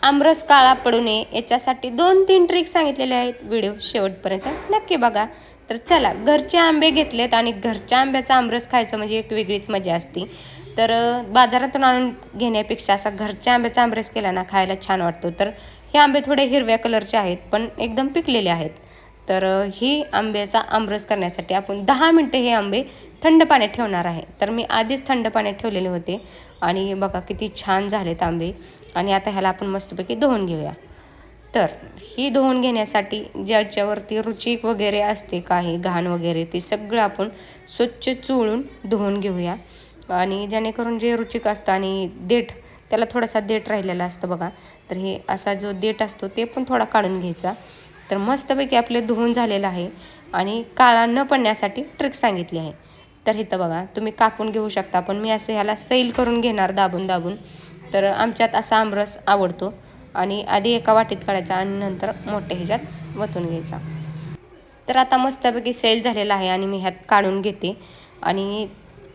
आमरस काळा पडू नये याच्यासाठी 2-3 ट्रिक सांगितलेले आहेत. व्हिडिओ शेवटपर्यंत नक्की बघा. तर चला, घरचे आंबे घेतलेत आणि घरच्या आंब्याचा आमरस खायचं म्हणजे एक वेगळीच मजा असते. तर बाजारातून आणून घेण्यापेक्षा असा घरच्या आंब्याचा आमरस केला ना खायला छान वाटतो. तर हे आंबे थोडे हिरव्या कलरचे आहेत पण एकदम पिकलेले आहेत. तर ही आंब्याचा आमरस करण्यासाठी आपण 10 मिनटं हे आंबे थंड पाण्यात ठेवणार आहे. तर मी आधीच थंड पाण्यात ठेवलेले होते आणि बघा किती छान झालेत आंबे. आणि आता ह्याला आपण मस्तपैकी धुवून घेऊया. तर ही धुवून घेण्यासाठी ज्याच्यावरती रुचीक वगैरे असते काही घाण वगैरे ते सगळं आपण स्वच्छ चोळून धुवून घेऊया. आणि जेणेकरून जे रुचीक असतं आणि देठ त्याला थोडासा देठ राहिलेला असतं बघा. तर हे असा जो देठ असतो ते पण थोडा काढून घ्यायचा. तर मस्तपैकी आपले धुवून झालेलं आहे. आणि काळा न पडण्यासाठी ट्रिक सांगितली आहे. तर इथं बघा तुम्ही कापून घेऊ शकता पण मी असं ह्याला सैल करून घेणार दाबून दाबून. तर आमच्यात असा आमरस आवडतो. आणि आधी एका वाटीत काढायचा आणि नंतर मोठ्या ह्याच्यात वतून घ्यायचा. तर आता मस्तपैकी सैल झालेला आहे आणि मी ह्यात काढून घेते. आणि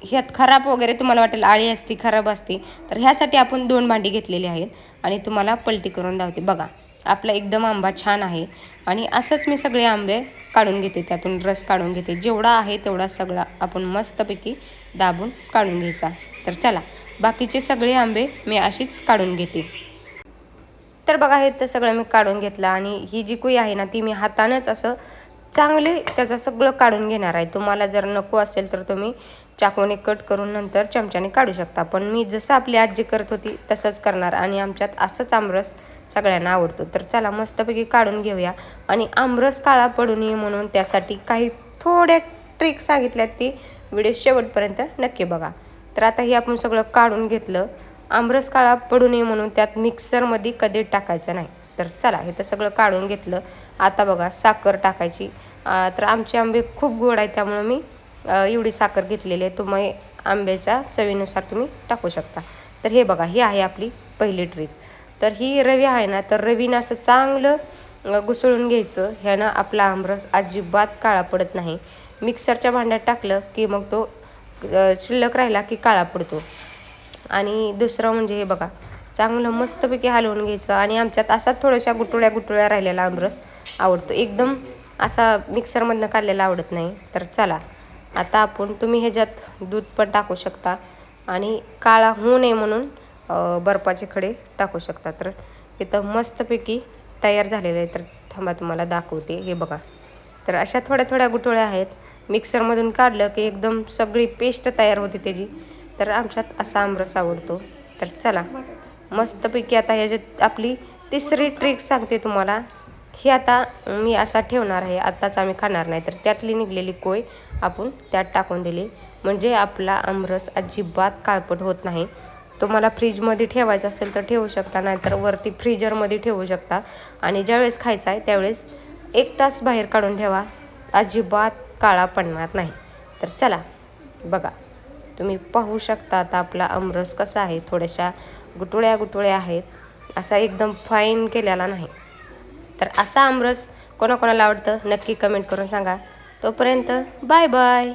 ह्यात खराब वगैरे तुम्हाला वाटेल आळी असते खराब असते तर ह्यासाठी आपण 2 भांडी घेतलेली आहेत. आणि तुम्हाला पलटी करून दावते बघा. आपला एकदम आंबा छान आहे. आणि असंच मी सगळे आंबे काढून घेते, त्यातून रस काढून घेते. जेवढा आहे तेवढा सगळा आपण मस्तपैकी दाबून काढून घ्यायचा. तर चला, बाकीचे सगळे आंबे मी अशीच काढून घेते. तर बघा हे तर सगळं मी काढून घेतलं आणि ही जी कुई आहे ना ती मी हातानंच असं चांगले त्याचं सगळं काढून घेणार आहे. तुम्हाला जर नको असेल तर तुम्ही चाकूने कट करून नंतर चमच्याने काढू शकता. पण मी जसं आपली आजी करत होती तसंच करणार आणि आमच्यात असंच आमरस सगळ्यांना आवडतो. तर चला मस्तपैकी काढून घेऊया. आणि आमरस काळा पडू नये म्हणून त्यासाठी काही थोड्या ट्रिक सांगितल्यात ती व्हिडिओ शेवटपर्यंत नक्की बघा. तर आता हे आपण सगळं काढून घेतलं. आमरस काळा पडू नये म्हणून त्यात मिक्सरमध्ये कधी टाकायचं नाही. तर चला हे तर सगळं काढून घेतलं. आता बघा साखर टाकायची. तर आमचे आंबे खूप गोड आहेत त्यामुळं मी एवढी साखर घेतलेली आहे. तुम्ही आंब्याच्या चवीनुसार तुम्ही टाकू शकता. तर हे बघा ही आहे आपली पहिली ट्रिक. तर ही रवी आहे ना तर रवीनं असं चांगलं घुसळून घ्यायचं. ह्यानं आपला आमरस अजिबात काळा पडत नाही. मिक्सरच्या भांड्यात टाकलं की मग तो शिल्लक राहिला की काळा पडतो. आणि दुसरं म्हणजे हे बघा चांगलं मस्तपैकी हलवून घ्यायचं. आणि आमच्यात असा थोड्याशा गुटुळ्या गुटुळ्या राहिलेला आमरस आवडतो. एकदम असा मिक्सरमधनं काढलेला आवडत नाही. तर चला आता आपण तुम्ही ह्याच्यात दूध पण टाकू शकता आणि काळा होऊ नये म्हणून बर्फाचे खडे टाकू शकता. तर इथं मस्तपैकी तयार झालेलं आहे. तर थांबा तुम्हाला दाखवते. हे बघा तर अशा थोड्या थोड्या गुटुळ्या आहेत. मिक्सरमधून काढलं की एकदम सगळी पेस्ट तयार होते त्याची. तर आमच्यात असा आमरस आवडतो. तर चला मस्तपैकी आता ह्याच्यात आपली तिसरी ट्रिक सांगते तुम्हाला. ही आता मी असा ठेवणार आहे, आत्ताच आम्ही खाणार नाही. तर त्यातली निघलेली कोय आपण त्यात टाकून दिली म्हणजे आपला आमरस अजिबात काळपट होत नाही. तुम्हाला फ्रीजमध्ये ठेवायचं असेल तर ठेवू शकता, नाहीतर वरती फ्रीजरमध्ये ठेवू शकता. आणि ज्यावेळेस खायचं आहे त्यावेळेस 1 तास बाहेर काढून ठेवा, अजिबात काळा पडणार नाही. तर चला बघा तुम्ही पाहू शकता आता आपला आमरस कसा आहे. थोड्याशा गुटुळ्या गुटुळ्या आहेत, असा एकदम फाईन केलेला नाही. तर असा आमरस कोणाकोणाला आवडतं नक्की कमेंट करून सांगा. तोपर्यंत बाय बाय.